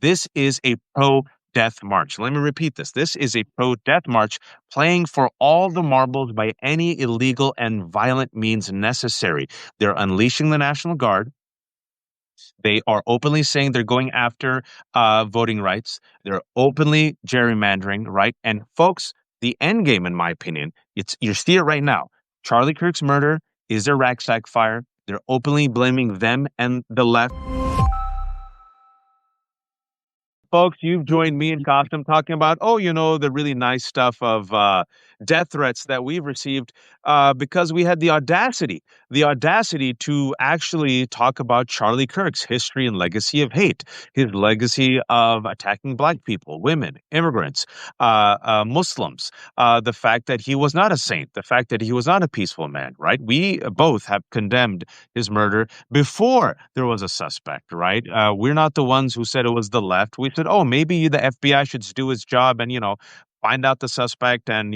This is a pro-death march. Let me repeat this. This is a pro-death march playing for all the marbles by any illegal and violent means necessary. They're unleashing the National Guard. They are openly saying they're going after voting rights. They're openly gerrymandering, right? And folks, the end game, in my opinion, you see it right now. Charlie Kirk's murder is a ragtag fire. They're openly blaming them and the left. Folks, you've joined me and Costume talking about, the really nice stuff of death threats that we've received because we had the audacity to actually talk about Charlie Kirk's history and legacy of hate, his legacy of attacking Black people, women, immigrants, Muslims, the fact that he was not a saint, the fact that he was not a peaceful man, right? We both have condemned his murder before there was a suspect, right? We're not the ones who said it was the left. We said, oh, maybe the FBI should do its job and, find out the suspect and,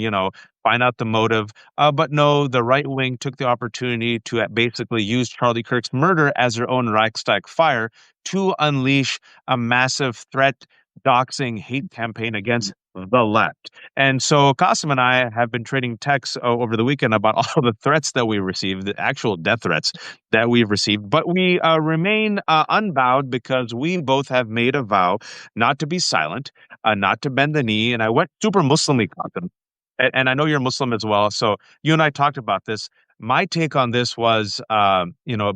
find out the motive. But no, the right wing took the opportunity to basically use Charlie Kirk's murder as their own Reichstag fire to unleash a massive threat, doxing, hate campaign against the left. And so Qasim and I have been trading texts over the weekend about all the threats that we received, the actual death threats that we've received. But we remain unbowed because we both have made a vow not to be silent, not to bend the knee. And I went super Muslimly, Qasim. And I know you're Muslim as well. So you and I talked about this. My take on this was,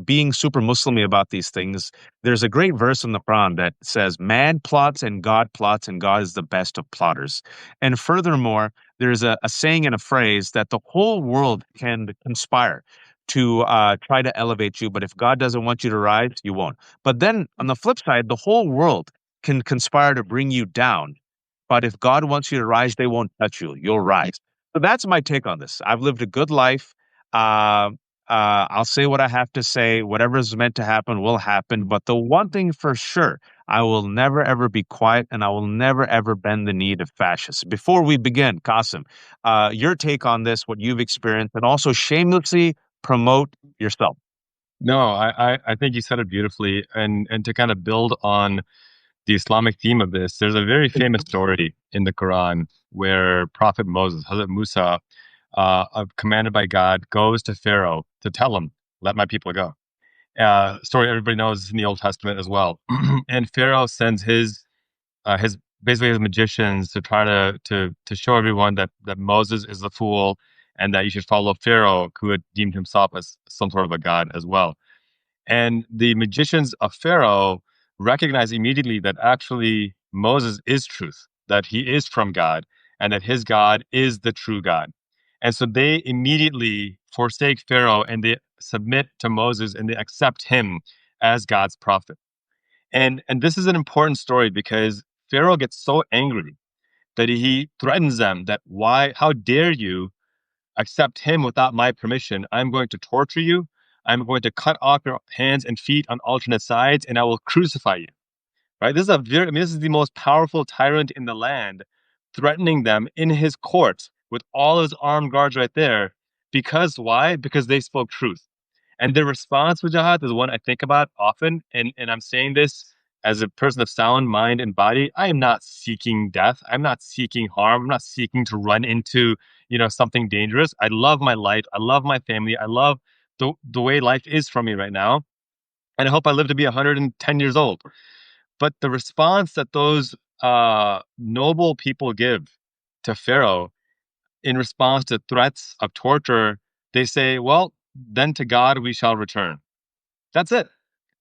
being super Muslimy about these things. There's a great verse in the Quran that says, man plots and God is the best of plotters. And furthermore, there's a saying and a phrase that the whole world can conspire to try to elevate you. But if God doesn't want you to rise, you won't. But then on the flip side, the whole world can conspire to bring you down. But if God wants you to rise, they won't touch you. You'll rise. So that's my take on this. I've lived a good life. I'll say what I have to say. Whatever is meant to happen will happen. But the one thing for sure, I will never, ever be quiet and I will never, ever bend the knee to fascists. Before we begin, Qasim, your take on this, what you've experienced, and also shamelessly promote yourself. No, I think you said it beautifully. And to kind of build on the Islamic theme of this, there's a very famous story in the Quran where Prophet Moses, Hazrat Musa, commanded by God, goes to Pharaoh to tell him, let my people go. Story everybody knows in the Old Testament as well. And Pharaoh sends his basically his magicians to try to show everyone that Moses is the fool and that you should follow Pharaoh, who had deemed himself as some sort of a god as well. And the magicians of Pharaoh recognize immediately that actually Moses is truth, that he is from God, and that his God is the true God. And so they immediately forsake Pharaoh and they submit to Moses and they accept him as God's prophet. And this is an important story because Pharaoh gets so angry that he threatens them that how dare you accept him without my permission? I'm going to torture you. I'm going to cut off your hands and feet on alternate sides, and I will crucify you. Right? This is the most powerful tyrant in the land, threatening them in his court with all his armed guards right there. Because why? Because they spoke truth. And their response, Wajahat, is one I think about often. And I'm saying this as a person of sound mind and body. I am not seeking death. I'm not seeking harm. I'm not seeking to run into, something dangerous. I love my life. I love my family. I love the way life is for me right now. And I hope I live to be 110 years old. But the response that those noble people give to Pharaoh in response to threats of torture, they say, well, then to God we shall return. That's it.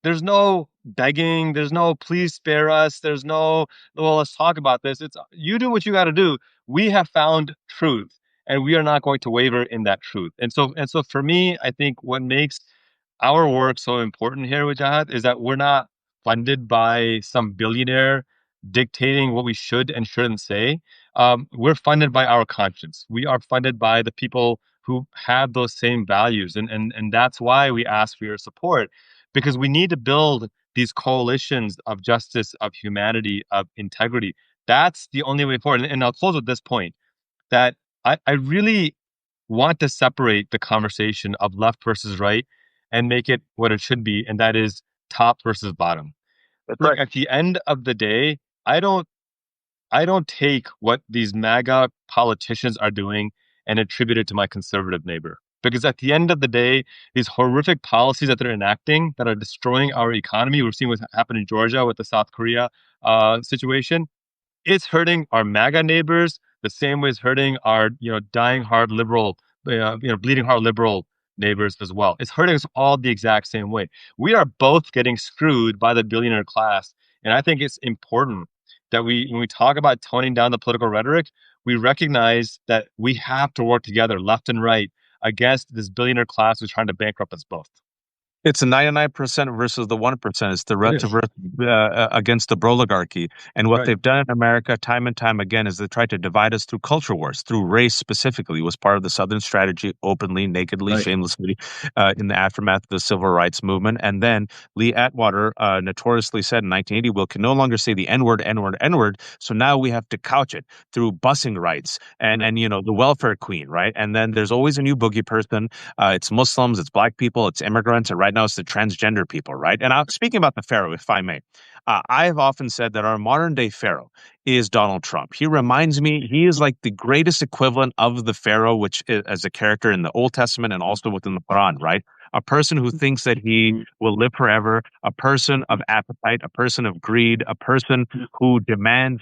There's no begging. There's no please spare us. There's no, well, let's talk about this. It's you do what you got to do. We have found truth and we are not going to waver in that truth. And so for me, I think what makes our work so important here with Jihad is that we're not funded by some billionaire dictating what we should and shouldn't say. We're funded by our conscience. We are funded by the people who have those same values. And that's why we ask for your support, because we need to build these coalitions of justice, of humanity, of integrity. That's the only way forward. And I'll close with this point that I really want to separate the conversation of left versus right and make it what it should be, and that is top versus bottom. That's Look, right. at the end of the day, I don't I don't take what these MAGA politicians are doing and attribute it to my conservative neighbor. Because at the end of the day, these horrific policies that they're enacting that are destroying our economy, we've seen what happened in Georgia with the South Korea situation, it's hurting our MAGA neighbors the same way it's hurting our, dying hard liberal, bleeding heart liberal neighbors as well. It's hurting us all the exact same way. We are both getting screwed by the billionaire class. And I think it's important that when we talk about toning down the political rhetoric, we recognize that we have to work together, left and right, against this billionaire class who's trying to bankrupt us both. It's 99% versus the 1%. It's the It red to is. verse against the oligarchy. And what Right. they've done in America time and time again is they tried to divide us through culture wars, through race specifically. It was part of the Southern strategy, openly, nakedly, Right. shamelessly, in the aftermath of the civil rights movement. And then Lee Atwater notoriously said in 1980, we can no longer say the N word, N word, N word. So now we have to couch it through busing rights and the welfare queen, right? And then there's always a new boogie person. It's Muslims, it's black people, it's immigrants, and right now it's the transgender people, right? And speaking about the Pharaoh, if I may, I have often said that our modern day Pharaoh is Donald Trump. He reminds me, he is like the greatest equivalent of the Pharaoh, which is as a character in the Old Testament and also within the Quran, right? A person who thinks that he will live forever, a person of appetite, a person of greed, a person who demands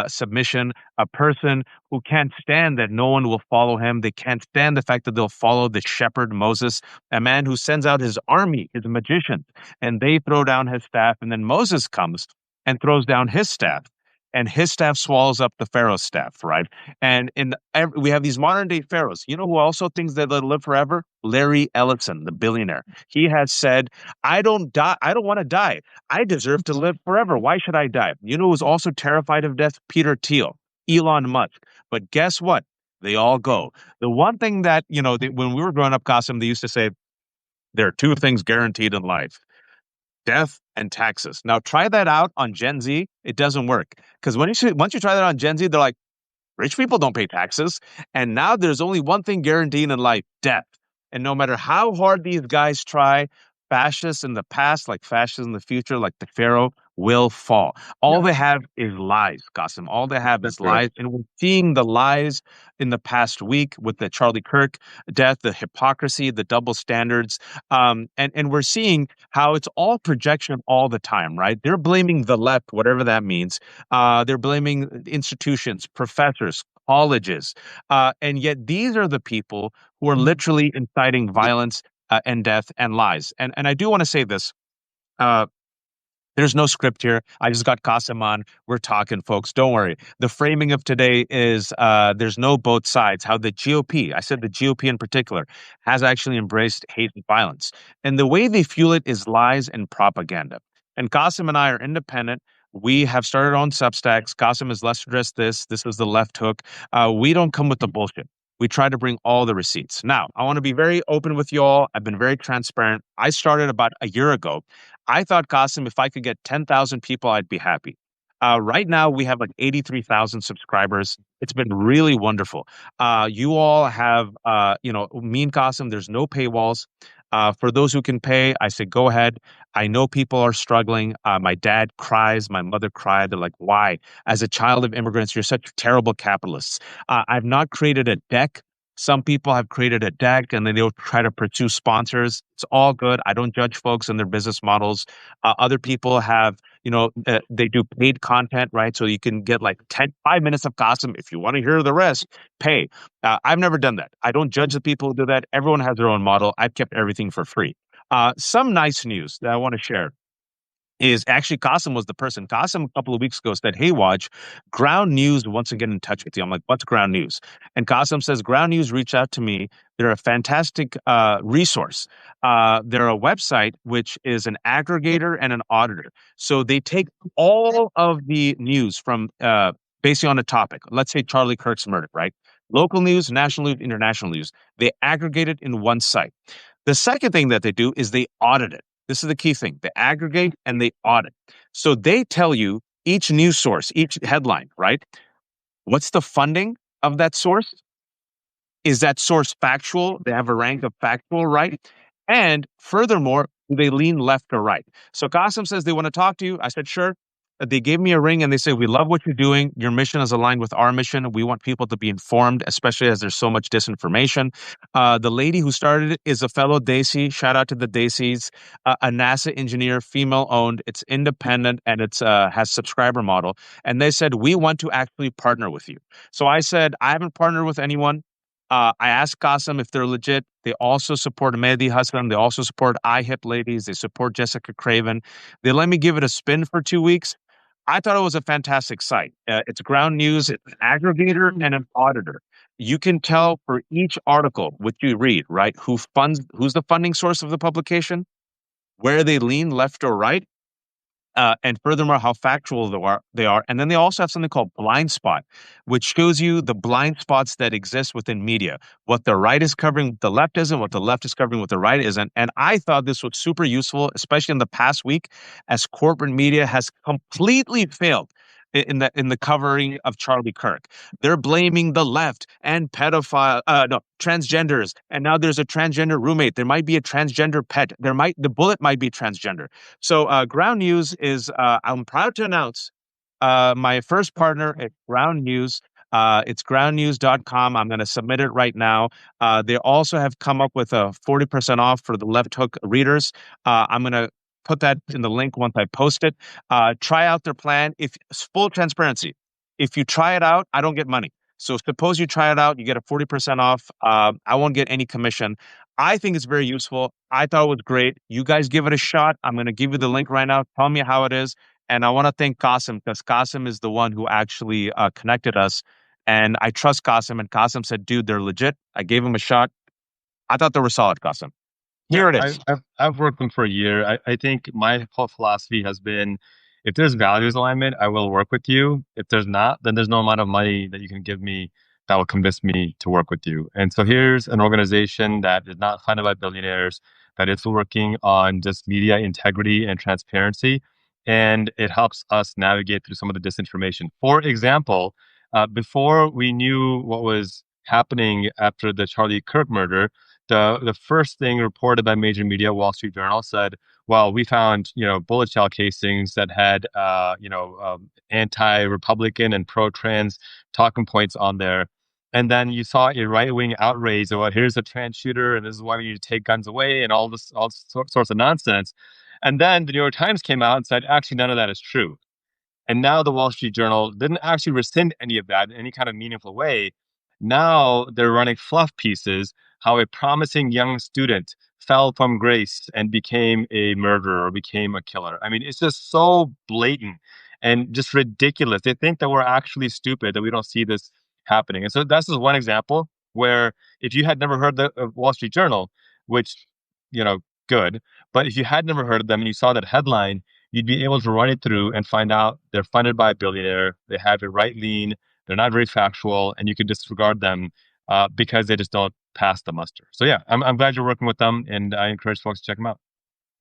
submission, a person who can't stand that no one will follow him. They can't stand the fact that they'll follow the shepherd Moses, a man who sends out his army, his magicians, and they throw down his staff. And then Moses comes and throws down his staff. And his staff swallows up the Pharaoh's staff, right? And we have these modern day pharaohs. You know who also thinks that they'll live forever? Larry Ellison, the billionaire. He has said, "I don't die. I don't want to die. I deserve to live forever. Why should I die?" You know who's also terrified of death? Peter Thiel, Elon Musk. But guess what? They all go. The one thing that, when we were growing up, Qasim, they used to say, there are two things guaranteed in life: death and taxes. Now, try that out on Gen Z. It doesn't work. Because once you try that on Gen Z, they're like, rich people don't pay taxes. And now there's only one thing guaranteed in life: death. And no matter how hard these guys try, fascists in the past, like fascists in the future, like the Pharaoh, will fall. All Yeah, they have is lies, Qasim. All they have that's is right. lies. And we're seeing the lies in the past week with the Charlie Kirk death, the hypocrisy, the double standards. And we're seeing how it's all projection all the time, right? They're blaming the left, whatever that means. They're blaming institutions, professors, colleges. And yet these are the people who are literally inciting violence and death and lies. And I do want to say this. Uh, there's no script here. I just got Qasim on. We're talking, folks. Don't worry. The framing of today is there's no both sides. How the GOP, I said the GOP in particular, has actually embraced hate and violence. And the way they fuel it is lies and propaganda. And Qasim and I are independent. We have started on Substacks. Qasim has less addressed this. This is the left hook. We don't come with the bullshit. We try to bring all the receipts. Now, I want to be very open with you all. I've been very transparent. I started about a year ago. I thought, Qasim, if I could get 10,000 people, I'd be happy. Right now, we have like 83,000 subscribers. It's been really wonderful. You all have, me and Qasim, there's no paywalls. For those who can pay, I say, go ahead. I know people are struggling. My dad cries. My mother cried. They're like, why? As a child of immigrants, you're such terrible capitalists. I've not created a deck. Some people have created a deck and then they'll try to pursue sponsors. It's all good. I don't judge folks and their business models. Other people have, they do paid content, right? So you can get like 5 minutes of Qasim. If you want to hear the rest, pay. I've never done that. I don't judge the people who do that. Everyone has their own model. I've kept everything for free. Some nice news that I want to share is actually Qasim was the person. Qasim a couple of weeks ago said, "Hey, Waj, Ground News wants to get in touch with you." I'm like, "What's Ground News?" And Qasim says, "Ground News reached out to me. They're a fantastic resource. They're a website which is an aggregator and an auditor. So they take all of the news from basically on a topic. Let's say Charlie Kirk's murder, right? Local news, national news, international news. They aggregate it in one site. The second thing that they do is they audit it. This is the key thing. They aggregate and they audit. So they tell you each news source, each headline, right? What's the funding of that source? Is that source factual? They have a rank of factual, right? And furthermore, Do they lean left or right? So Qasim says they want to talk to you. I said, sure. They gave me a ring and they said, we love what you're doing. Your mission is aligned with our mission. We want people to be informed, especially as there's so much disinformation. The lady who started it is a fellow Desi. Shout out to the Desis, a NASA engineer, female owned. It's independent and it's has subscriber model. And they said, we want to actually partner with you. So I said, I haven't partnered with anyone. I asked Qasim if they're legit. They also support Mehdi Hassan. They also support iHip Ladies. They support Jessica Craven. They let me give it a spin for 2 weeks. I thought it was a fantastic site. It's ground news, it's an aggregator and an auditor. You can tell for each article which you read, right? Who's the funding source of the publication, where they lean left or right, and furthermore, how factual they are. And then they also have something called blind spot, which shows you the blind spots that exist within media, what the right is covering, what the left isn't, what the left is covering, what the right isn't. And I thought this was super useful, especially in the past week, as corporate media has completely failed in the covering of Charlie Kirk. They're blaming the left and pedophile, no, transgenders, and now there's a transgender roommate. There might be a transgender pet. The bullet might be transgender. So Ground News is, I'm proud to announce my first partner at Ground News. It's groundnews.com. I'm going to submit it right now. They also have come up with a 40% off for the Left Hook readers. I'm going to put that in the link once I post it. Try out their plan. If full transparency, if you try it out, I don't get money. So suppose you try it out, you get a 40% off. I won't get any commission. I think it's very useful. I thought it was great. You guys give it a shot. I'm going to give you the link right now. Tell me how it is. And I want to thank Qasim because Qasim is the one who actually connected us. And I trust Qasim. And Qasim said, dude, they're legit. I gave him a shot. I thought they were solid, Qasim. Yeah, Here it I, is. I've worked them for a year. I think my whole philosophy has been, if there's values alignment, I will work with you. If there's not, then there's no amount of money that you can give me that will convince me to work with you. And so here's an organization that is not funded by billionaires, that is working on just media integrity and transparency, and it helps us navigate through some of the disinformation. For example, before we knew what was happening after the Charlie Kirk murder, the first thing reported by major media, Wall Street Journal, said, "Well, we found bullet shell casings that had anti-Republican and pro-trans talking points on there." And then you saw a right-wing outrage of, "Well, here's a trans shooter, and this is why we need to take guns away," and all sorts of nonsense. And then the New York Times came out and said, "Actually, none of that is true." And now the Wall Street Journal didn't actually rescind any of that in any kind of meaningful way. Now they're running fluff pieces how a promising young student fell from grace and became a murderer or became a killer. I mean, it's just so blatant and just ridiculous. They think that we're actually stupid, that we don't see this happening. And so that's just one example where if you had never heard the Wall Street Journal, which, you know, good, but if you had never heard of them and you saw that headline, you'd be able to run it through and find out they're funded by a billionaire, they have a right lean, they're not very factual, and you can disregard them because they just don't pass the muster. So yeah, I'm glad you're working with them, and I encourage folks to check them out.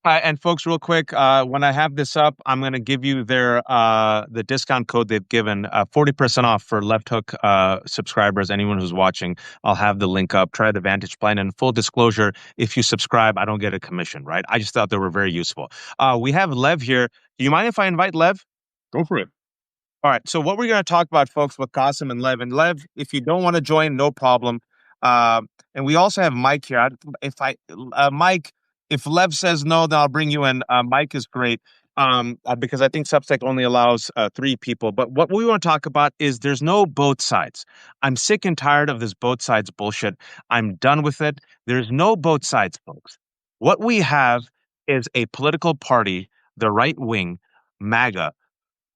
And folks, real quick, when I have this up, I'm going to give you the discount code they've given, 40% off for Left Hook subscribers. Anyone who's watching, I'll have the link up. Try the Vantage plan. And full disclosure, if you subscribe, I don't get a commission, right? I just thought they were very useful. We have Lev here. Do you mind if I invite Lev? Go for it. All right. So what we're going to talk about, folks, with Qasim and Lev. And Lev, if you don't want to join, no problem. Uh, and we also have Mike here. Mike, if Lev says no, then I'll bring you in. Mike is great because I think Substack only allows 3 people. But what we want to talk about is there's no both sides. I'm sick and tired of this both sides bullshit. I'm done with it. There's no both sides, folks. What we have is a political party, the right wing, MAGA,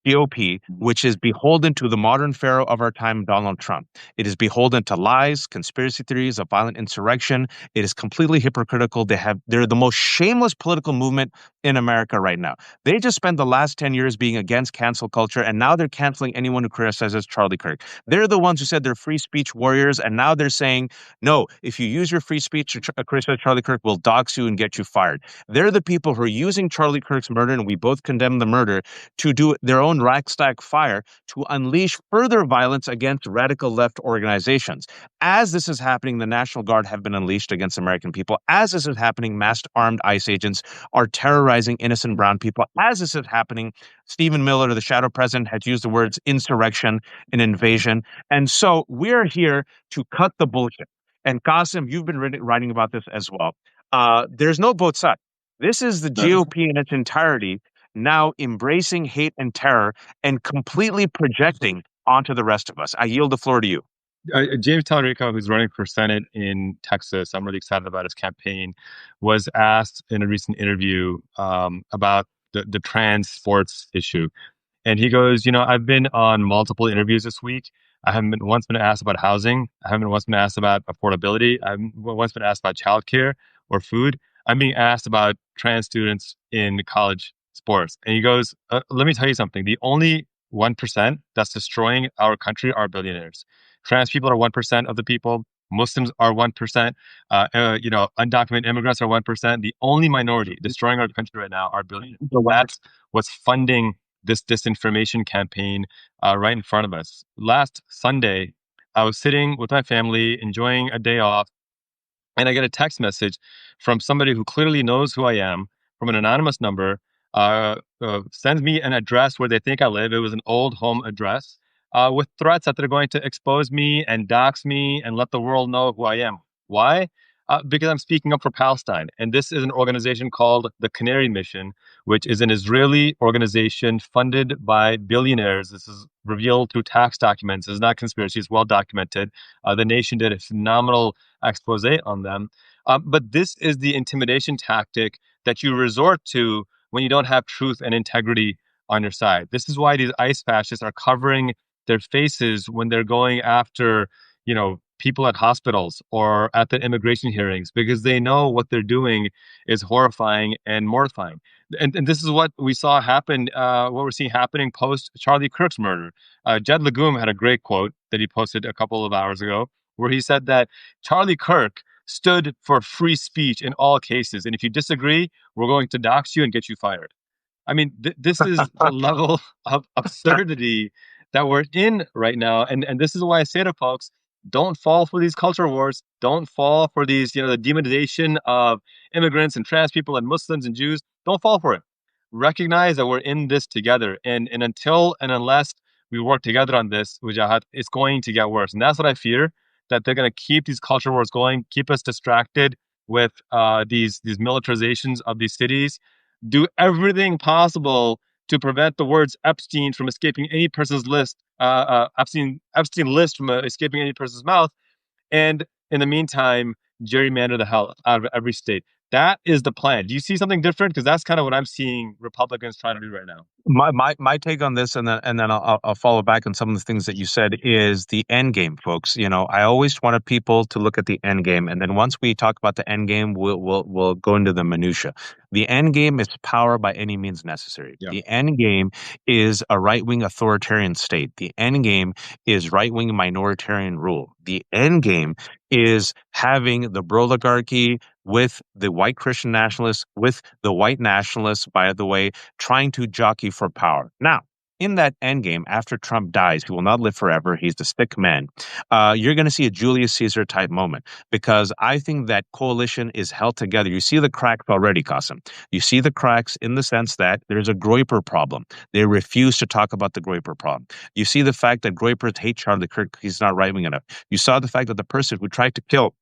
GOP, which is beholden to the modern pharaoh of our time, Donald Trump. It is beholden to lies, conspiracy theories, a violent insurrection. It is completely hypocritical. They're the most shameless political movement in America right now. They just spent the last 10 years being against cancel culture, and now they're canceling anyone who criticizes Charlie Kirk. They're the ones who said they're free speech warriors, and now they're saying, no, if you use your free speech to criticize Charlie Kirk, we'll dox you and get you fired. They're the people who are using Charlie Kirk's murder, and we both condemn the murder, to do their own own Reichstag fire to unleash further violence against radical left organizations. As this is happening, the National Guard have been unleashed against American people. As this is happening, masked armed ICE agents are terrorizing innocent brown people. As this is happening, Stephen Miller, the shadow president, has used the words insurrection and invasion. And so we're here to cut the bullshit. And Qasim, you've been writing about this as well. There's no both sides. This is the GOP in its entirety now embracing hate and terror and completely projecting onto the rest of us. I yield the floor to you. James Talarico, who's running for Senate in Texas, I'm really excited about his campaign, was asked in a recent interview about the trans sports issue. And he goes, I've been on multiple interviews this week. I haven't been once been asked about housing. I haven't once been asked about affordability. I haven't once been asked about childcare or food. I'm being asked about trans students in college sports. And he goes, let me tell you something. The only 1% that's destroying our country are billionaires. Trans people are 1% of the people. Muslims are 1%. Undocumented immigrants are 1%. The only minority destroying our country right now are billionaires. That's what's funding this disinformation campaign right in front of us. Last Sunday, I was sitting with my family, enjoying a day off, and I get a text message from somebody who clearly knows who I am, from an anonymous number, sends me an address where they think I live. It was an old home address with threats that they're going to expose me and dox me and let the world know who I am. Why? Because I'm speaking up for Palestine. And this is an organization called the Canary Mission, which is an Israeli organization funded by billionaires. This is revealed through tax documents. It's not conspiracy. It's well documented. The Nation did a phenomenal expose on them. But this is the intimidation tactic that you resort to when you don't have truth and integrity on your side. This is why these ICE fascists are covering their faces when they're going after, people at hospitals or at the immigration hearings, because they know what they're doing is horrifying and mortifying. And this is what we saw happen, what we're seeing happening post Charlie Kirk's murder. Jed Legume had a great quote that he posted a couple of hours ago, where he said that Charlie Kirk stood for free speech in all cases. And if you disagree, we're going to dox you and get you fired. I mean, this is the level of absurdity that we're in right now. And this is why I say to folks, don't fall for these culture wars. Don't fall for these, the demonization of immigrants and trans people and Muslims and Jews. Don't fall for it. Recognize that we're in this together. And until and unless we work together on this, Wajahat, it's going to get worse. And that's what I fear, that they're going to keep these culture wars going, keep us distracted with these militarizations of these cities, do everything possible to prevent the words Epstein from escaping any person's list, Epstein list from escaping any person's mouth, and in the meantime, gerrymander the hell out of every state. That is the plan. Do you see something different? Because that's kind of what I'm seeing Republicans trying to do right now. My take on this, and then I'll follow back on some of the things that you said, is the end game, folks. I always wanted people to look at the end game, and then once we talk about the end game, we'll go into the minutia. The end game is power by any means necessary. Yeah. The end game is a right-wing authoritarian state. The end game is right-wing minoritarian rule. The end game is having the oligarchy with the white Christian nationalists, with the white nationalists, by the way, trying to jockey for power. Now, in that endgame, after Trump dies, he will not live forever. He's the sick man. You're going to see a Julius Caesar type moment, because I think that coalition is held together. You see the cracks already, Qasim. You see the cracks in the sense that there's a Groyper problem. They refuse to talk about the Groyper problem. You see the fact that Groypers hate Charlie Kirk. He's not right-wing enough. You saw the fact that the person who tried to kill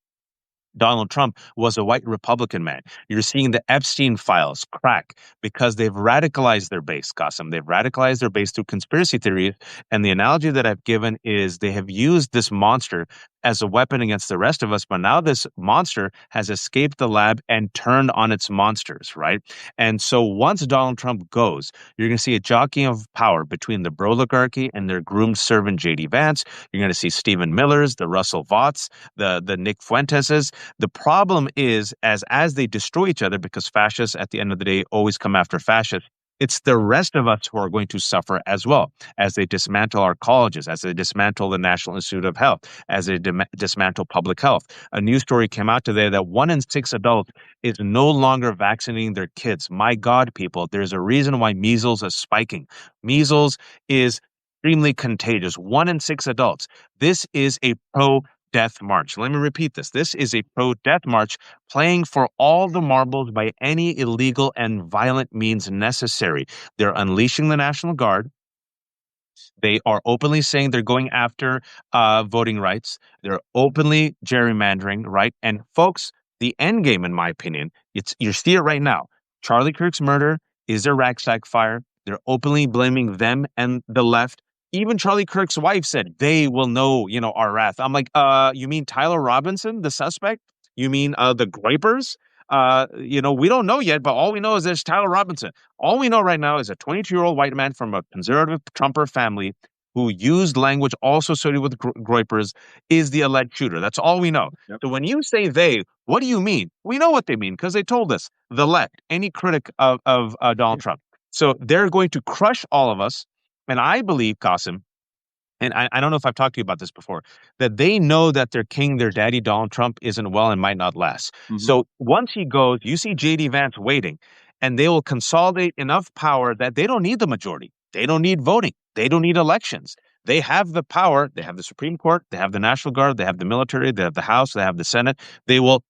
Donald Trump was a white Republican man. You're seeing the Epstein files crack because they've radicalized their base, Qasim. They've radicalized their base through conspiracy theories. And the analogy that I've given is they have used this monster as a weapon against the rest of us. But now this monster has escaped the lab and turned on its monsters, right? And so once Donald Trump goes, you're going to see a jockeying of power between the oligarchy and their groomed servant, J.D. Vance. You're going to see Stephen Miller's, the Russell Vaught's, the Nick Fuentes's. The problem is, as they destroy each other, because fascists at the end of the day always come after fascists, It's the rest of us who are going to suffer as well as they dismantle our colleges, as they dismantle the National Institute of Health, as they dismantle public health. A news story came out today that 1 in 6 adults is no longer vaccinating their kids. My God, people, there's a reason why measles is spiking. Measles is extremely contagious. 1 in 6 adults. This is a pro death march. Let me repeat this. This is a pro death march playing for all the marbles by any illegal and violent means necessary. They're unleashing the National Guard. They are openly saying they're going after voting rights. They're openly gerrymandering, right? And folks, the end game, in my opinion, it's you see it right now. Charlie Kirk's murder is a ragtag fire. They're openly blaming them and the left. Even Charlie Kirk's wife said they will know, our wrath. I'm like, you mean Tyler Robinson, the suspect? You mean the Gripers? We don't know yet, but all we know is there's Tyler Robinson. All we know right now is a 22-year-old white man from a conservative Trumper family who used language also associated with Groypers is the alleged shooter. That's all we know. Yep. So when you say they, what do you mean? We know what they mean because they told us, the left, any critic of Donald Trump. So they're going to crush all of us. And I believe, Qasim, and I don't know if I've talked to you about this before, that they know that their king, their daddy, Donald Trump, isn't well and might not last. So once he goes, you see JD Vance waiting, and they will consolidate enough power that they don't need the majority. They don't need voting. They don't need elections. They have the power. They have the Supreme Court. They have the National Guard. They have the military. They have the House. They have the Senate. They will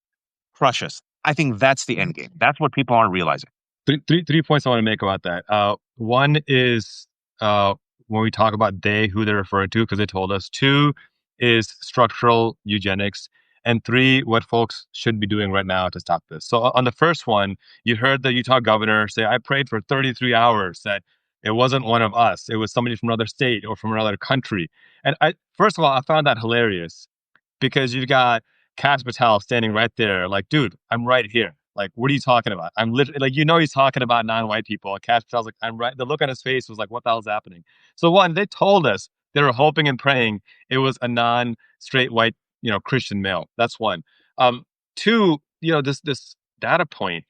crush us. I think that's the end game. That's what people aren't realizing. Three points I want to make about that. One is when we talk about they, who they're referring to, because they told us. Two is structural eugenics. And three, what folks should be doing right now to stop this. So on the first one, you heard the Utah governor say, I prayed for 33 hours that it wasn't one of us. It was somebody from another state or from another country. And first of all, I found that hilarious because you've got Cash Patel standing right there, like, dude, I'm right here. Like, what are you talking about? I'm literally like, he's talking about non-white people. Cash Patel's like, I'm right. The look on his face was like, what the hell's happening? So one, they told us they were hoping and praying it was a non-straight white, Christian male. That's one. Two, this data point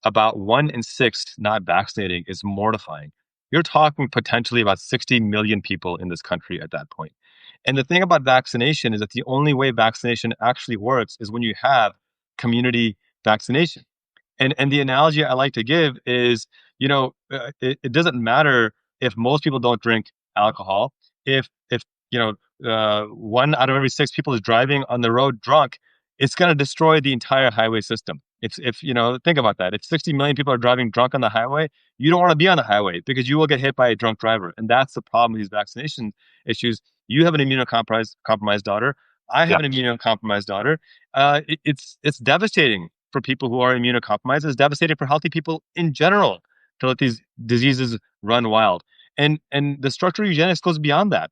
about 1 in 6 not vaccinating is mortifying. You're talking potentially about 60 million people in this country at that point. And the thing about vaccination is that the only way vaccination actually works is when you have community vaccination. And the analogy I like to give is, it doesn't matter if most people don't drink alcohol. If 1 out of every 6 people is driving on the road drunk, it's going to destroy the entire highway system. If think about that. If 60 million people are driving drunk on the highway, you don't want to be on the highway because you will get hit by a drunk driver. And that's the problem with these vaccination issues. You have an immunocompromised daughter. I have Yeah. an immunocompromised daughter. It's devastating for people who are immunocompromised. It's devastating for healthy people in general to let these diseases run wild. And the structural eugenics goes beyond that.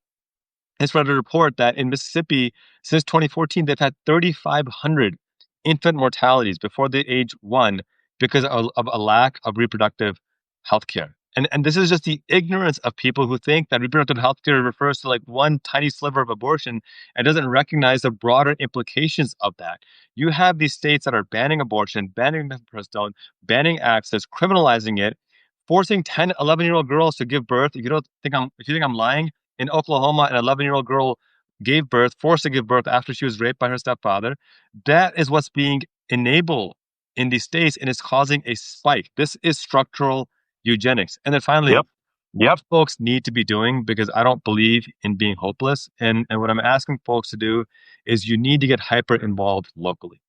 It's read a report that in Mississippi, since 2014, they've had 3,500 infant mortalities before the age 1 because of a lack of reproductive health care. And this is just the ignorance of people who think that reproductive health care refers to like one tiny sliver of abortion and doesn't recognize the broader implications of that. You have these states that are banning abortion, banning mifepristone, banning access, criminalizing it, forcing 10, 11-year-old girls to give birth. If you think I'm lying, in Oklahoma, an 11-year-old girl gave birth, forced to give birth after she was raped by her stepfather. That is what's being enabled in these states, and it's causing a spike. This is structural eugenics. And then finally, Yep. what folks need to be doing, because I don't believe in being hopeless, and what I'm asking folks to do is you need to get hyper involved locally.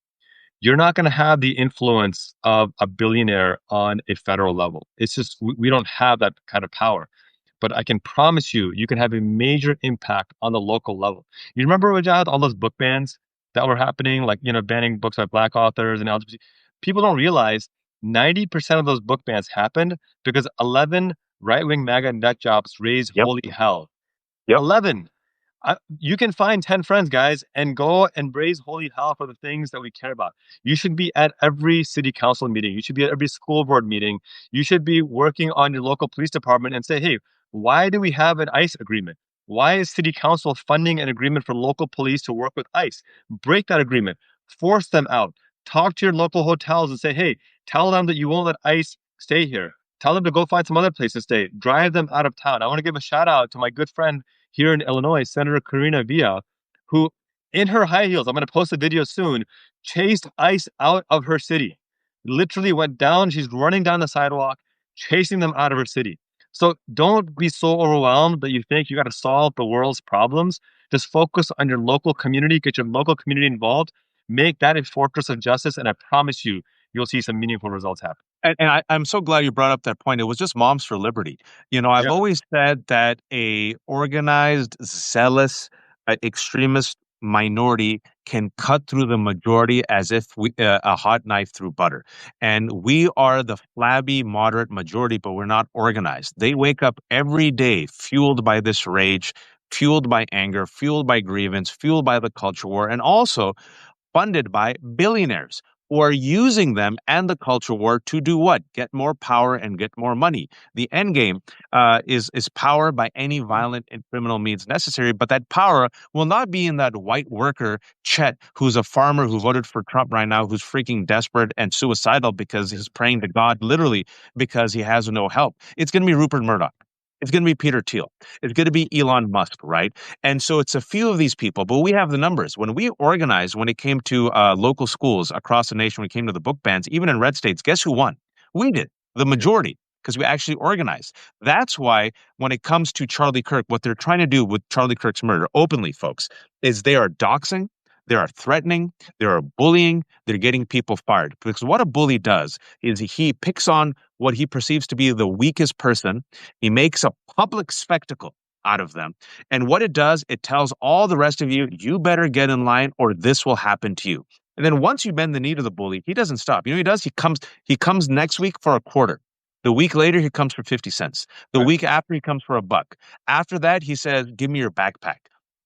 You're not going to have the influence of a billionaire on a federal level. It's just, we don't have that kind of power. But I can promise you, you can have a major impact on the local level. You remember, Rajat, all those book bans that were happening, like, banning books by Black authors and LGBT. People don't realize 90% of those book bans happened because 11 right-wing MAGA nut jobs raised Yep. holy hell. Yep. 11. You can find 10 friends, guys, and go and raise holy hell for the things that we care about. You should be at every city council meeting. You should be at every school board meeting. You should be working on your local police department and say, hey, why do we have an ICE agreement? Why is city council funding an agreement for local police to work with ICE? Break that agreement. Force them out. Talk to your local hotels and say, hey, tell them that you won't let ICE stay here. Tell them to go find some other place to stay. Drive them out of town. I want to give a shout out to my good friend here in Illinois, Senator Karina Villa, who, in her high heels, I'm going to post a video soon, chased ICE out of her city. Literally went down. She's running down the sidewalk, chasing them out of her city. So don't be so overwhelmed that you think you got to solve the world's problems. Just focus on your local community, get your local community involved, make that a fortress of justice, and I promise you, you'll see some meaningful results happen. I'm so glad you brought up that point. It was just Moms for Liberty. I've Yeah, always said that a organized, zealous, extremist minority can cut through the majority as if a hot knife through butter. And we are the flabby, moderate majority, but we're not organized. They wake up every day fueled by this rage, fueled by anger, fueled by grievance, fueled by the culture war, and also funded by billionaires who are using them and the culture war to do what? Get more power and get more money. The end game is power by any violent and criminal means necessary, but that power will not be in that white worker, Chet, who's a farmer who voted for Trump right now, who's freaking desperate and suicidal because he's praying to God, literally, because he has no help. It's going to be Rupert Murdoch. It's going to be Peter Thiel. It's going to be Elon Musk, right? And so it's a few of these people, but we have the numbers. When we organized, when it came to local schools across the nation, when it came to the book bans, even in red states, guess who won? We did, the yeah, majority, because we actually organized. That's why when it comes to Charlie Kirk, what they're trying to do with Charlie Kirk's murder, openly, folks, is they are doxing, they are threatening, they are bullying, they're getting people fired. Because what a bully does is he picks on what he perceives to be the weakest person. He makes a public spectacle out of them. And what it does, it tells all the rest of you, you better get in line or this will happen to you. And then once you bend the knee to the bully, he doesn't stop. You know what he does? He comes next week for a quarter. The week later, he comes for 50 cents. The right. week after, he comes for a buck. After that, he says, give me your backpack.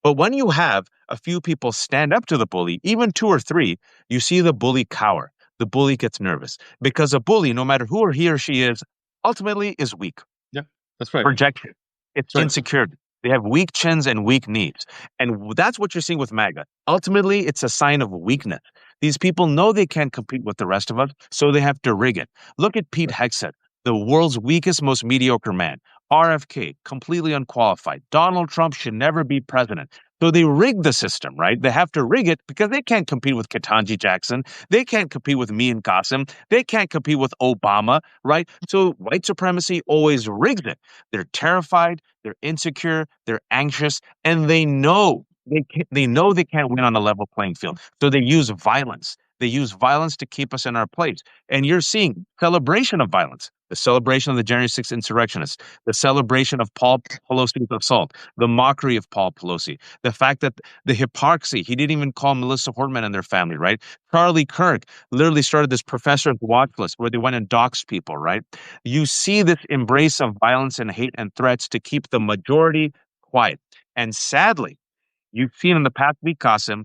But when you have a few people stand up to the bully, even two or three, you see the bully cower. The bully gets nervous because a bully, no matter who or he or she is, ultimately is weak. Yeah, that's right. Projection. It's That's right. insecurity. They have weak chins and weak knees. And that's what you're seeing with MAGA. Ultimately, it's a sign of weakness. These people know they can't compete with the rest of us, so they have to rig it. Look at Pete Right. Hegseth, the world's weakest, most mediocre man. RFK, completely unqualified. Donald Trump should never be president. So they rig the system, right? They have to rig it because they can't compete with Ketanji Jackson. They can't compete with me and Qasim. They can't compete with Obama, right? So white supremacy always rigs it. They're terrified, they're insecure, they're anxious, and they know they can't win on a level playing field. So they use violence. They use violence to keep us in our place. And you're seeing celebration of violence, the celebration of the January 6th insurrectionists, the celebration of Paul Pelosi's assault, the mockery of Paul Pelosi, the fact that the hypocrisy, he didn't even call Melissa Hortman and their family, right? Charlie Kirk literally started this professor's watch list where they went and doxed people, right? You see this embrace of violence and hate and threats to keep the majority quiet. And sadly, you've seen in the past week, Qasim,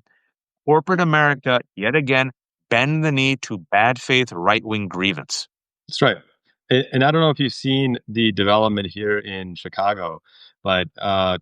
corporate America yet again bend the knee to bad faith right wing grievance. That's right. And I don't know if you've seen the development here in Chicago, but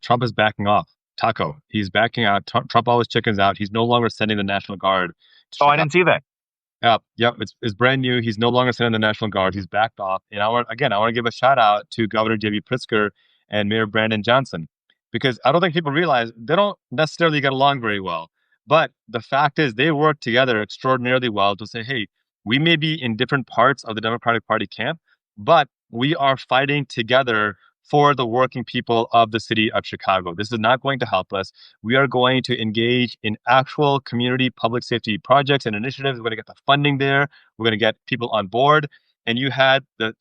Trump is backing off. Taco, he's backing out. Trump always chickens out. He's no longer sending the National Guard to Oh, I Chicago. didn't see that. Yep. It's brand new. He's no longer sending the National Guard. He's backed off. And I want to give a shout out to Governor J.B. Pritzker and Mayor Brandon Johnson, because I don't think people realize they don't necessarily get along very well. But the fact is, they work together extraordinarily well to say, hey, we may be in different parts of the Democratic Party camp, but we are fighting together for the working people of the city of Chicago. This is not going to help us. We are going to engage in actual community public safety projects and initiatives. We're going to get the funding there. We're going to get people on board. And you had the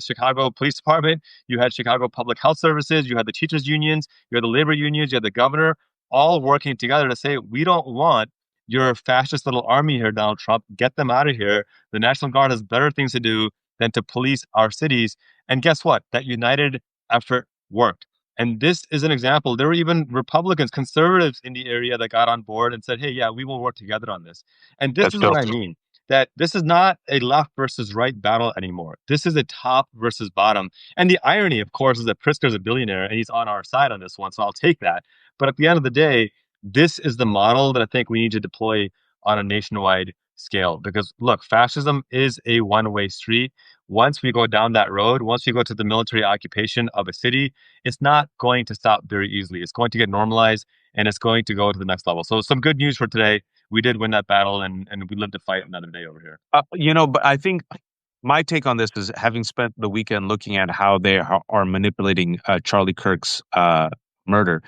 Chicago Police Department, you had Chicago Public Health Services, you had the teachers unions, you had the labor unions, you had the governor, all working together to say, we don't want your fascist little army here, Donald Trump. Get them out of here. The National Guard has better things to do than to police our cities. And guess what? That united effort worked. And this is an example. There were even Republicans, conservatives in the area that got on board and said, hey, yeah, we will work together on this. And this That's is what dope. I mean, that this is not a left versus right battle anymore. This is a top versus bottom. And the irony, of course, is that Pritzker's a billionaire and he's on our side on this one. So I'll take that. But at the end of the day, this is the model that I think we need to deploy on a nationwide scale. Because look, fascism is a one-way street. Once we go down that road, once we go to the military occupation of a city, it's not going to stop very easily. It's going to get normalized and it's going to go to the next level. So some good news for today. We did win that battle and we live to fight another day over here. But I think my take on this is having spent the weekend looking at how they are manipulating Charlie Kirk's murder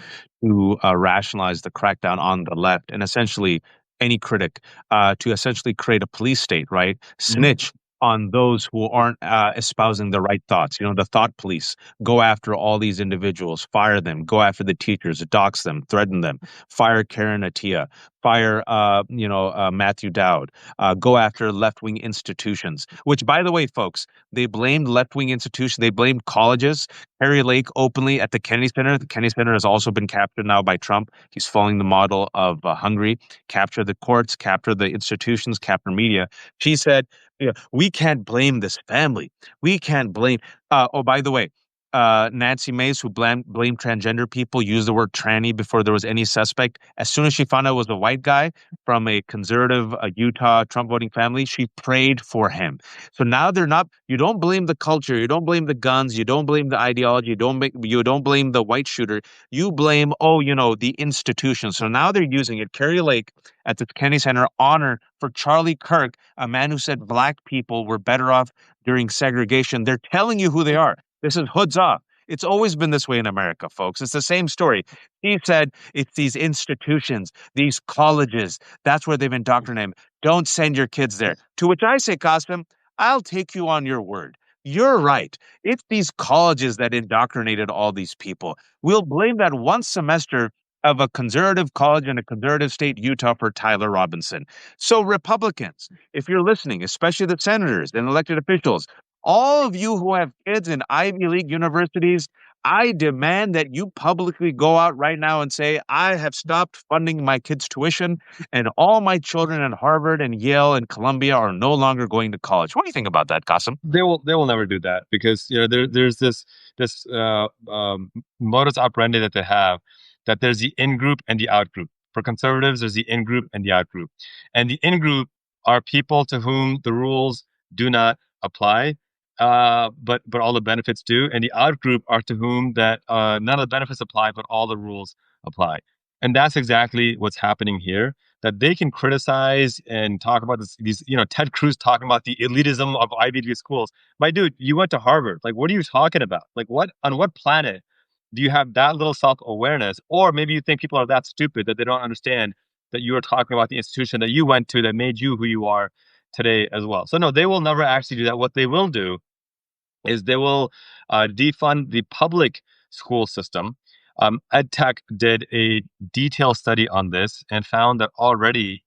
to rationalize the crackdown on the left and essentially any critic to essentially create a police state, right? Mhm. Snitch on those who aren't espousing the right thoughts. The thought police go after all these individuals, fire them, go after the teachers, dox them, threaten them, fire Karen Atia, fire, Matthew Dowd, go after left wing institutions, which, by the way, folks, they blamed left wing institutions. They blamed colleges. Harry Lake openly at the Kennedy Center. The Kennedy Center has also been captured now by Trump. He's following the model of Hungary: capture the courts, capture the institutions, capture media. She said, "Yeah, we can't blame this family. We can't blame." Oh, by the way, Nancy Mace, who blamed transgender people, used the word tranny before there was any suspect. As soon as she found out it was a white guy from a conservative Utah Trump voting family, she prayed for him. So now they're not. You don't blame the culture. You don't blame the guns. You don't blame the ideology. You don't blame the white shooter. You blame, the institution. So now they're using it. Carrie Lake at the Kennedy Center honor for Charlie Kirk, a man who said black people were better off during segregation. They're telling you who they are. This is hoods off. It's always been this way in America, folks. It's the same story. He said it's these institutions, these colleges. That's where they've indoctrinated. Don't send your kids there. To which I say, Qasim, I'll take you on your word. You're right. It's these colleges that indoctrinated all these people. We'll blame that one semester of a conservative college in a conservative state, Utah, for Tyler Robinson. So, Republicans, if you're listening, especially the senators and elected officials, all of you who have kids in Ivy League universities, I demand that you publicly go out right now and say, I have stopped funding my kids' tuition, and all my children at Harvard and Yale and Columbia are no longer going to college. What do you think about that, Qasim? They will never do that because there's this modus operandi that they have, that there's the in group and the out group. For conservatives, there's the in group and the out group, and the in group are people to whom the rules do not apply, but all the benefits do, and the out group are to whom that none of the benefits apply, but all the rules apply, and that's exactly what's happening here, that they can criticize and talk about these, Ted Cruz talking about the elitism of Ivy League schools. My dude, you went to Harvard. Like, what are you talking about? Like, on what planet do you have that little self-awareness? Or maybe you think people are that stupid that they don't understand that you are talking about the institution that you went to that made you who you are today as well. So no, they will never actually do that. What they will do is they will defund the public school system. EdTech did a detailed study on this and found that already,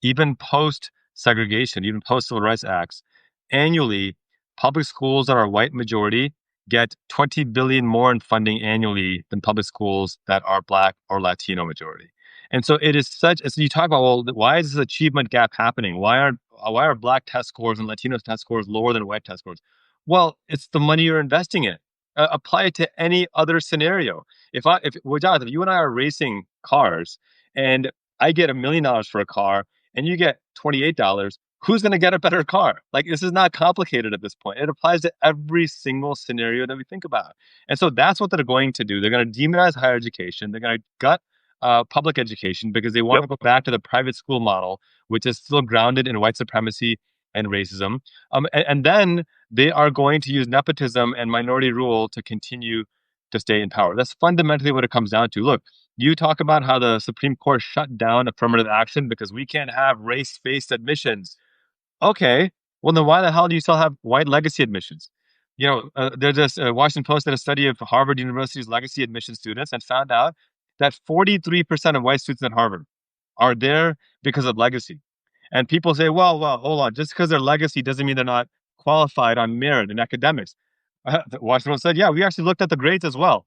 even post segregation, even post Civil Rights Acts, annually, public schools that are white majority get 20 billion more in funding annually than public schools that are Black or Latino majority. And so it is such. So you talk about, well, why is this achievement gap happening? Why are Black test scores and Latino test scores lower than white test scores? Well, it's the money you're investing in. Apply it to any other scenario. Well, Jonathan, if you and I are racing cars, and I get $1 million for a car, and you get $28, who's going to get a better car? Like, this is not complicated at this point. It applies to every single scenario that we think about. And so that's what they're going to do. They're going to demonize higher education. They're going to gut public education because they want Yep. to go back to the private school model, which is still grounded in white supremacy and racism. And then they are going to use nepotism and minority rule to continue to stay in power. That's fundamentally what it comes down to. Look, you talk about how the Supreme Court shut down affirmative action because we can't have race-based admissions. Okay, well then why the hell do you still have white legacy admissions? There's this Washington Post did a study of Harvard University's legacy admission students and found out that 43% of white students at Harvard are there because of legacy. And people say, well, hold on, just because they're legacy doesn't mean they're not qualified on merit in academics. Washington Post said, yeah, we actually looked at the grades as well.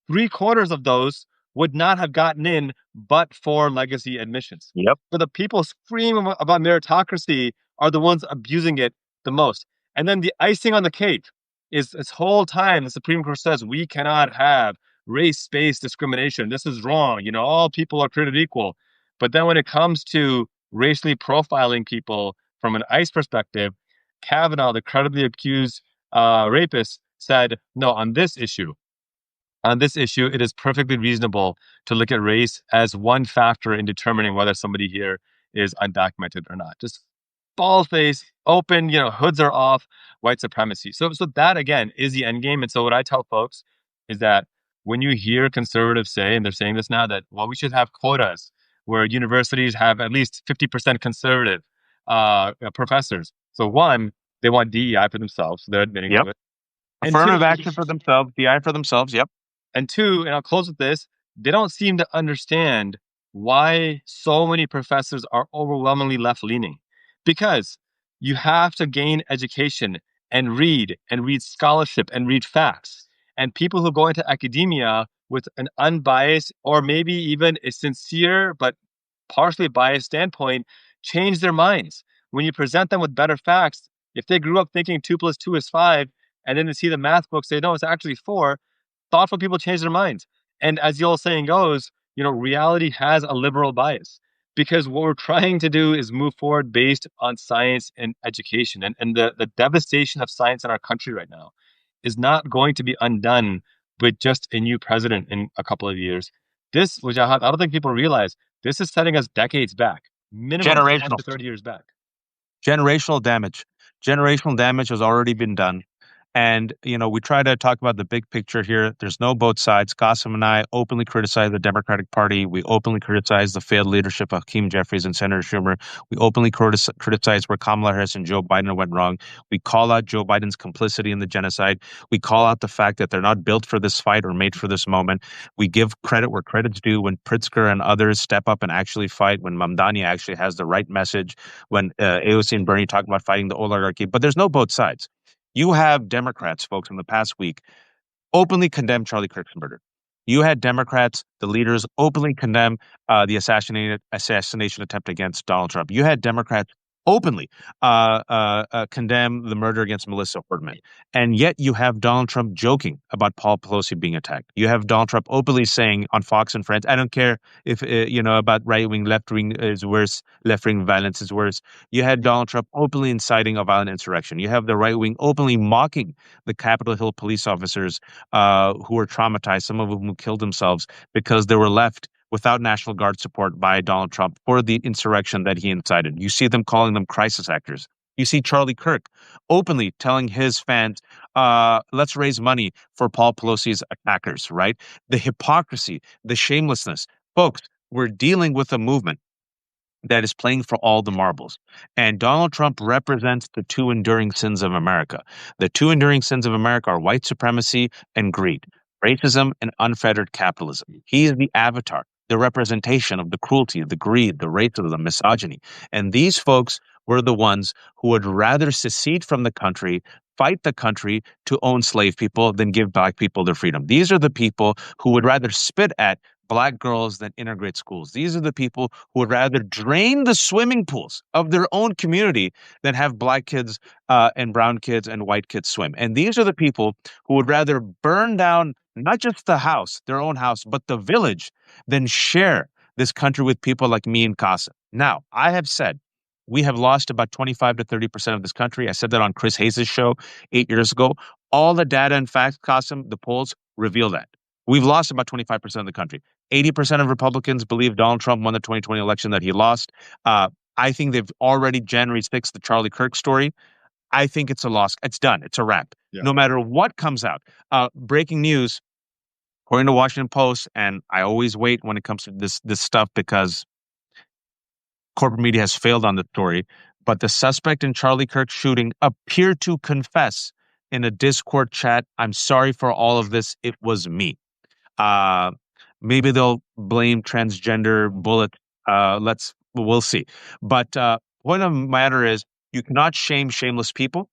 Three-quarters of those would not have gotten in but for legacy admissions. Yep. So the people screaming about meritocracy are the ones abusing it the most. And then the icing on the cake is this whole time the Supreme Court says we cannot have race-based discrimination. This is wrong. All people are treated equal. But then when it comes to racially profiling people from an ICE perspective, Kavanaugh, the credibly accused rapist, said, no, on this issue, it is perfectly reasonable to look at race as one factor in determining whether somebody here is undocumented or not. Just bald face, open, hoods are off, white supremacy. So that again is the end game. And so what I tell folks is that when you hear conservatives say, and they're saying this now, that well, we should have quotas where universities have at least 50% conservative professors. So one, they want DEI for themselves, so they're admitting Yep. to it. And two, Affirmative action for themselves, DI for themselves. Yep. and two, and I'll close with this, they don't seem to understand why so many professors are overwhelmingly left leaning. Because you have to gain education and read scholarship and read facts. And people who go into academia with an unbiased or maybe even a sincere but partially biased standpoint change their minds. When you present them with better facts, if they grew up thinking 2 plus 2 is 5, and then they see the math book say, no, it's actually 4, thoughtful people change their minds. And as the old saying goes, reality has a liberal bias because what we're trying to do is move forward based on science and education. And the devastation of science in our country right now is not going to be undone with just a new president in a couple of years. This, which I don't think people realize, this is setting us decades back, minimum 20 Generational. to 30 years back. Generational damage. Generational damage has already been done. And, we try to talk about the big picture here. There's no both sides. Qasim and I openly criticize the Democratic Party. We openly criticize the failed leadership of Hakeem Jeffries and Senator Schumer. We openly criticize where Kamala Harris and Joe Biden went wrong. We call out Joe Biden's complicity in the genocide. We call out the fact that they're not built for this fight or made for this moment. We give credit where credit's due when Pritzker and others step up and actually fight, when Mamdani actually has the right message, when AOC and Bernie talk about fighting the oligarchy. But there's no both sides. You have Democrats, folks, in the past week openly condemn Charlie Kirk's murder. You had Democrats, the leaders, openly condemn the assassination attempt against Donald Trump. You had Democrats openly condemn the murder against Melissa Hordman. And yet you have Donald Trump joking about Paul Pelosi being attacked. You have Donald Trump openly saying on Fox and Friends, I don't care if, about right wing, left wing is worse, left wing violence is worse. You had Donald Trump openly inciting a violent insurrection. You have the right wing openly mocking the Capitol Hill police officers who were traumatized, some of whom who killed themselves because they were left without National Guard support by Donald Trump for the insurrection that he incited. You see them calling them crisis actors. You see Charlie Kirk openly telling his fans, let's raise money for Paul Pelosi's attackers, right? The hypocrisy, the shamelessness. Folks, we're dealing with a movement that is playing for all the marbles. And Donald Trump represents the two enduring sins of America. The two enduring sins of America are white supremacy and greed, racism and unfettered capitalism. He is the avatar, the representation of the cruelty, the greed, the racism, the misogyny. And these folks were the ones who would rather secede from the country, fight the country to own slave people than give black people their freedom. These are the people who would rather spit at black girls than integrate schools. These are the people who would rather drain the swimming pools of their own community than have black kids and brown kids and white kids swim. And these are the people who would rather burn down not just the house, their own house, but the village than share this country with people like me and Casa. Now, I have said we have lost about 25 to 30% of this country. I said that on Chris Hayes' show 8 years ago. All the data and facts, Qasim, the polls reveal that. We've lost about 25% of the country. 80% of Republicans believe Donald Trump won the 2020 election, that he lost. I think they've already January 6th, the Charlie Kirk story. I think it's a loss. It's done. It's a wrap. Yeah. No matter what comes out. Breaking news, according to Washington Post, and I always wait when it comes to this stuff because corporate media has failed on the story, but the suspect in Charlie Kirk's shooting appeared to confess in a Discord chat, I'm sorry for all of this. It was me. Maybe they'll blame transgender bullet. We'll see. But point of the matter is, you cannot shame shameless people.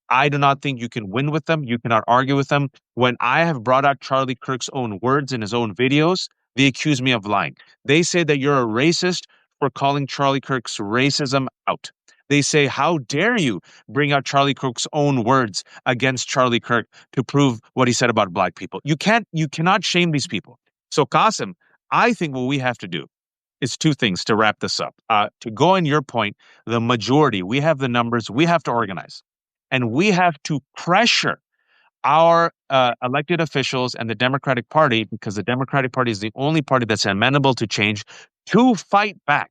I do not think you can win with them. You cannot argue with them. When I have brought out Charlie Kirk's own words in his own videos, they accuse me of lying. They say that you're a racist for calling Charlie Kirk's racism out. They say, how dare you bring out Charlie Kirk's own words against Charlie Kirk to prove what he said about black people? You cannot shame these people. So, Qasim, I think what we have to do is two things to wrap this up. To go on your point, the majority, we have the numbers, we have to organize, and we have to pressure our elected officials and the Democratic Party, because the Democratic Party is the only party that's amenable to change, to fight back.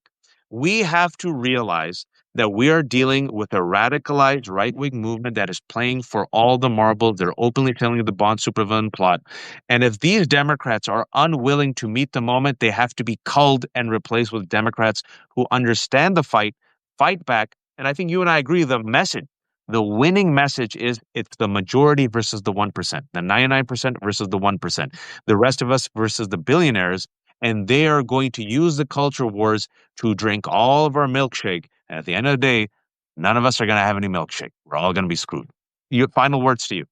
We have to realize that we are dealing with a radicalized right wing movement that is playing for all the marbles. They're openly telling you the bond supervillain plot. And if these Democrats are unwilling to meet the moment, they have to be culled and replaced with Democrats who understand the fight, fight back. And I think you and I agree the winning message is it's the majority versus the 1%, the 99% versus the 1%, the rest of us versus the billionaires. And they are going to use the culture wars to drink all of our milkshake. And at the end of the day, none of us are going to have any milkshake. We're all going to be screwed. Your final words to you.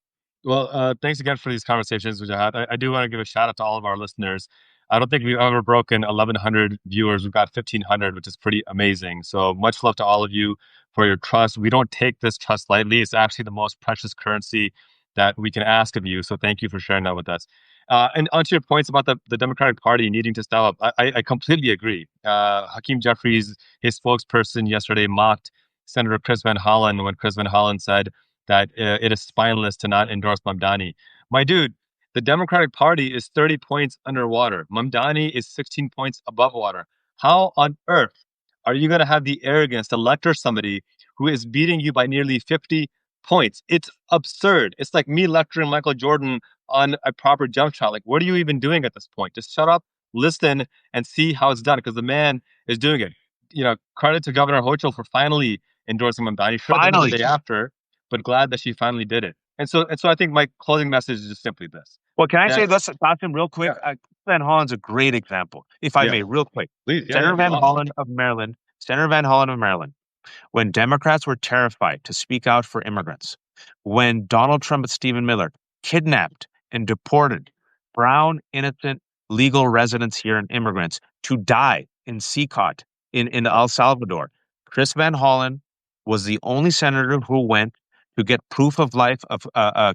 Well, thanks again for these conversations, which I do want to give a shout out to all of our listeners. I don't think we've ever broken 1,100 viewers. We've got 1,500, which is pretty amazing. So much love to all of you for your trust. We don't take this trust lightly. It's actually the most precious currency that we can ask of you. So thank you for sharing that with us. And onto your points about the Democratic Party needing to step up, I completely agree. Hakeem Jeffries, his spokesperson yesterday, mocked Senator Chris Van Hollen when Chris Van Hollen said that it is spineless to not endorse Mamdani. My dude, the Democratic Party is 30 points underwater. Mamdani is 16 points above water. How on earth are you going to have the arrogance to lecture somebody who is beating you by nearly 50 points? It's absurd. It's like me lecturing Michael Jordan on a proper jump shot. Like, what are you even doing at this point? Just shut up, listen, and see how it's done, because the man is doing it. Credit to Governor Hochul for finally endorsing Mamdani. Should have done it the Finally. day after, but glad that she finally did it. And so I think my closing message is just simply this. Well, can I say That, this, Dawson, real quick? yeah, Van Hollen's a great example, if I yeah, may, real quick. please, yeah, Senator yeah, Van awesome. Hollen of Maryland, Senator Van Hollen of Maryland, when Democrats were terrified to speak out for immigrants, when Donald Trump and Stephen Miller kidnapped and deported brown, innocent, legal residents here and immigrants to die in CCOT in El Salvador, Chris Van Hollen was the only senator who went to get proof of life of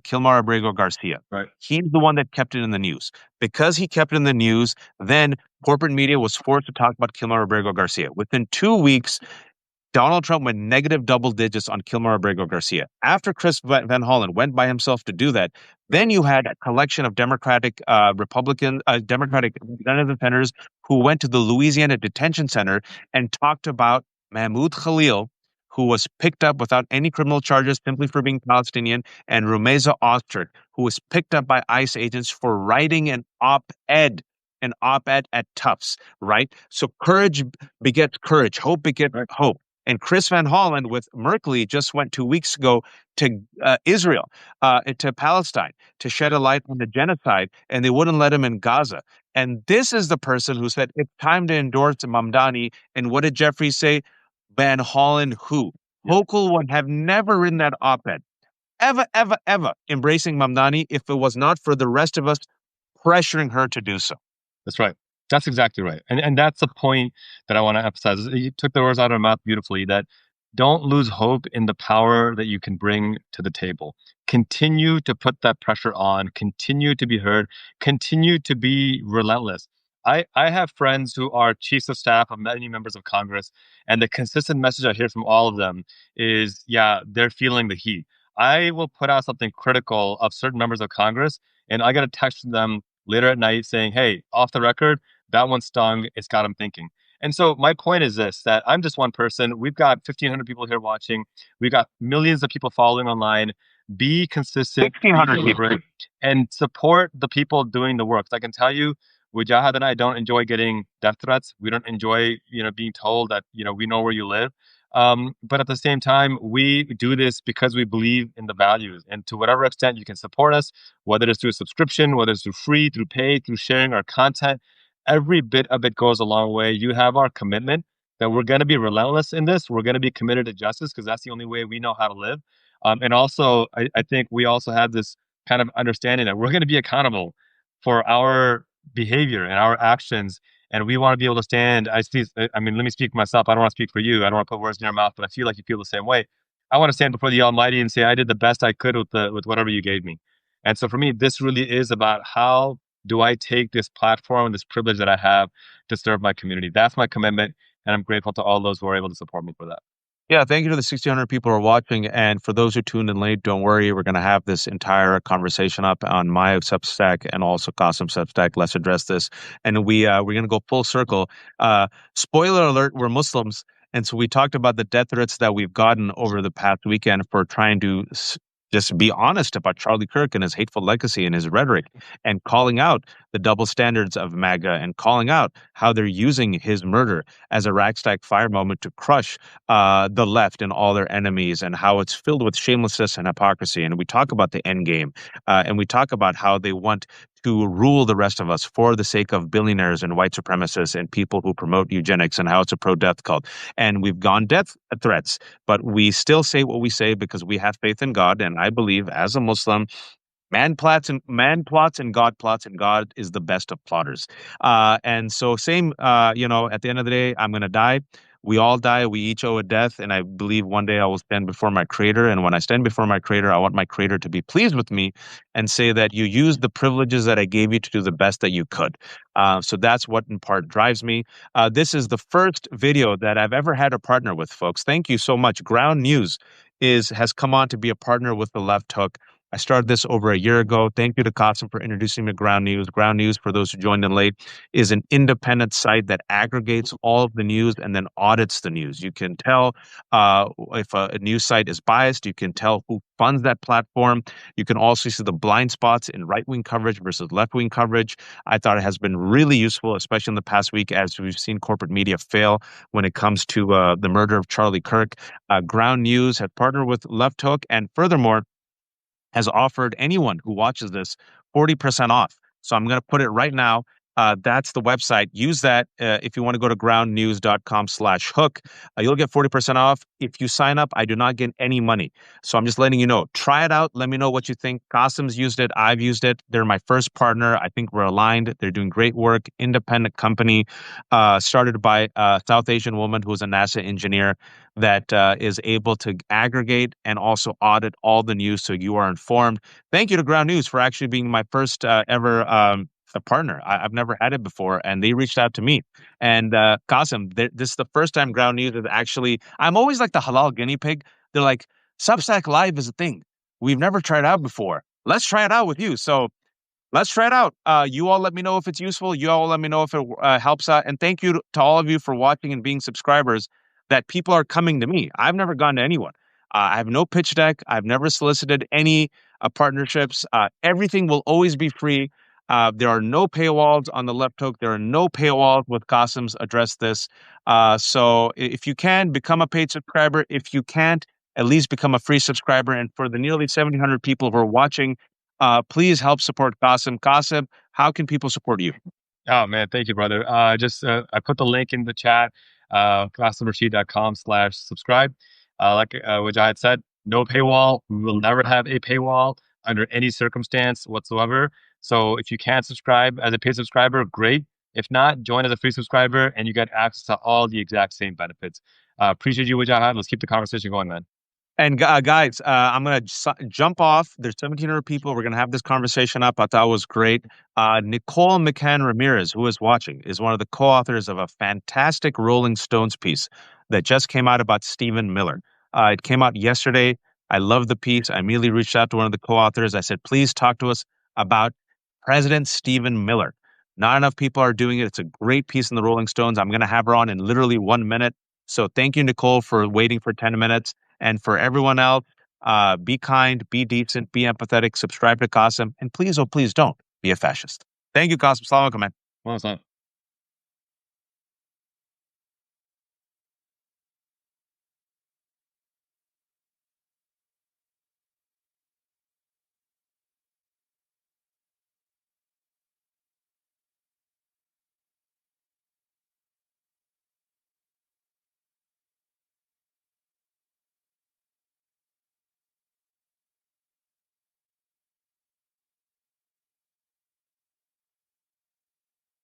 Kilmar Abrego Garcia. Right. He's the one that kept it in the news. Because he kept it in the news, then corporate media was forced to talk about Kilmar Abrego Garcia. Within 2 weeks, Donald Trump went negative double digits on Kilmar Abrego Garcia. After Chris Van Hollen went by himself to do that, then you had a collection of Democratic Democratic representatives and senators who went to the Louisiana Detention Center and talked about Mahmoud Khalil, who was picked up without any criminal charges simply for being Palestinian, and Rumeza Ostert, who was picked up by ICE agents for writing an op-ed at Tufts, right? So courage begets courage, hope begets hope. And Chris Van Hollen with Merkley just went 2 weeks ago to Israel, to Palestine, to shed a light on the genocide, and they wouldn't let him in Gaza. And this is the person who said, it's time to endorse Mamdani. And what did Jeffrey say? Van Hollen who? Hochul would have never written that op-ed, ever, ever, ever embracing Mamdani if it was not for the rest of us pressuring her to do so. That's right. That's exactly right. And that's the point that I want to emphasize. You took the words out of my mouth beautifully, that don't lose hope in the power that you can bring to the table. Continue to put that pressure on, continue to be heard, continue to be relentless. I have friends who are chiefs of staff of many members of Congress, and the consistent message I hear from all of them is, yeah, they're feeling the heat. I will put out something critical of certain members of Congress, and I get a text from them later at night saying, hey, off the record, that one stung. It's got them thinking. And so my point is this, that I'm just one person. We've got 1,500 people here watching. We've got millions of people following online. Be consistent, 1,600 people, and support the people doing the work. I can tell you, Wajahad and I don't enjoy getting death threats. We don't enjoy, being told that, we know where you live. But at the same time, we do this because we believe in the values. And to whatever extent you can support us, whether it's through a subscription, whether it's through free, through pay, through sharing our content, every bit of it goes a long way. You have our commitment that we're going to be relentless in this. We're going to be committed to justice because that's the only way we know how to live. And also, I think we also have this kind of understanding that we're going to be accountable for our behavior and our actions. And we want to be able to stand. Let me speak for myself. I don't want to speak for you. I don't want to put words in your mouth, but I feel like you feel the same way. I want to stand before the Almighty and say I did the best I could with whatever you gave me. And so for me, this really is about how do I take this platform, this privilege that I have to serve my community? That's my commitment, and I'm grateful to all those who are able to support me for that. Yeah, thank you to the 1,600 people who are watching. And for those who tuned in late, don't worry. We're going to have this entire conversation up on my Substack and also Qasim's Substack. Let's address this. And we're going to go full circle. Uh, Spoiler alert, we're Muslims. And so we talked about the death threats that we've gotten over the past weekend for trying to just be honest about Charlie Kirk and his hateful legacy and his rhetoric and calling out the double standards of MAGA and calling out how they're using his murder as a ragtag fire moment to crush the left and all their enemies, and how it's filled with shamelessness and hypocrisy. And we talk about the end game, and we talk about how they want to rule the rest of us for the sake of billionaires and white supremacists and people who promote eugenics, and how it's a pro-death cult. And we've gone death threats, but we still say what we say because we have faith in God. And I believe, as a Muslim, man plots and God plots, and God is the best of plotters. And so, same, at the end of the day, I'm going to die. We all die. We each owe a death, and I believe one day I will stand before my Creator. And when I stand before my Creator, I want my Creator to be pleased with me and say that you used the privileges that I gave you to do the best that you could. So that's what in part drives me. This is the first video that I've ever had a partner with, folks. Thank you so much. Ground News has come on to be a partner with the Left Hook. I started this over a year ago. Thank you to Qasim for introducing me to Ground News. Ground News, for those who joined in late, is an independent site that aggregates all of the news and then audits the news. You can tell if a news site is biased. You can tell who funds that platform. You can also see the blind spots in right-wing coverage versus left-wing coverage. I thought it has been really useful, especially in the past week, as we've seen corporate media fail when it comes to the murder of Charlie Kirk. Ground News had partnered with Left Hook, and furthermore, has offered anyone who watches this 40% off. So I'm going to put it right now. That's the website. Use that if you want to go to groundnews.com/hook. You'll get 40% off. If you sign up, I do not get any money. So I'm just letting you know. Try it out. Let me know what you think. Qasim's used it. I've used it. They're my first partner. I think we're aligned. They're doing great work. Independent company started by a South Asian woman who's a NASA engineer that is able to aggregate and also audit all the news so you are informed. Thank you to Ground News for actually being my first ever a partner. I've never had it before, and they reached out to me. And Qasim, this is the first time Ground News is actually. I'm always like the halal guinea pig. They're like, Substack Live is a thing. We've never tried it out before. Let's try it out with you. So let's try it out. You all let me know if it's useful. You all let me know if it helps out. And thank you to all of you for watching and being subscribers. That people are coming to me. I've never gone to anyone. I have no pitch deck. I've never solicited any partnerships. Everything will always be free. There are no paywalls on the Left Hook. There are no paywalls with Qasim's address this. So if you can, become a paid subscriber. If you can't, at least become a free subscriber. And for the nearly 1,700 people who are watching, please help support Qasim. Qasim, how can people support you? Oh man, thank you, brother. I put the link in the chat, qasimrashid.com/subscribe. Which I had said, no paywall. We will never have a paywall under any circumstance whatsoever. So if you can subscribe as a paid subscriber, great. If not, join as a free subscriber and you get access to all the exact same benefits. Appreciate you, Wajahat. Let's keep the conversation going, man. And guys, I'm gonna jump off. There's 1,700 people. We're gonna have this conversation up. I thought it was great. Nicole McCann Ramirez, who is watching, is one of the co-authors of a fantastic Rolling Stones piece that just came out about Stephen Miller. It came out yesterday. I love the piece. I immediately reached out to one of the co-authors. I said, please talk to us about President Stephen Miller. Not enough people are doing it. It's a great piece in the Rolling Stones. I'm gonna have her on in literally 1 minute. So thank you, Nicole, for waiting for 10 minutes. And for everyone else, be kind, be decent, be empathetic, subscribe to Qasim, and please, oh, please don't be a fascist. Thank you, Qasim. Assalamu alaikum, man. Well, it's not.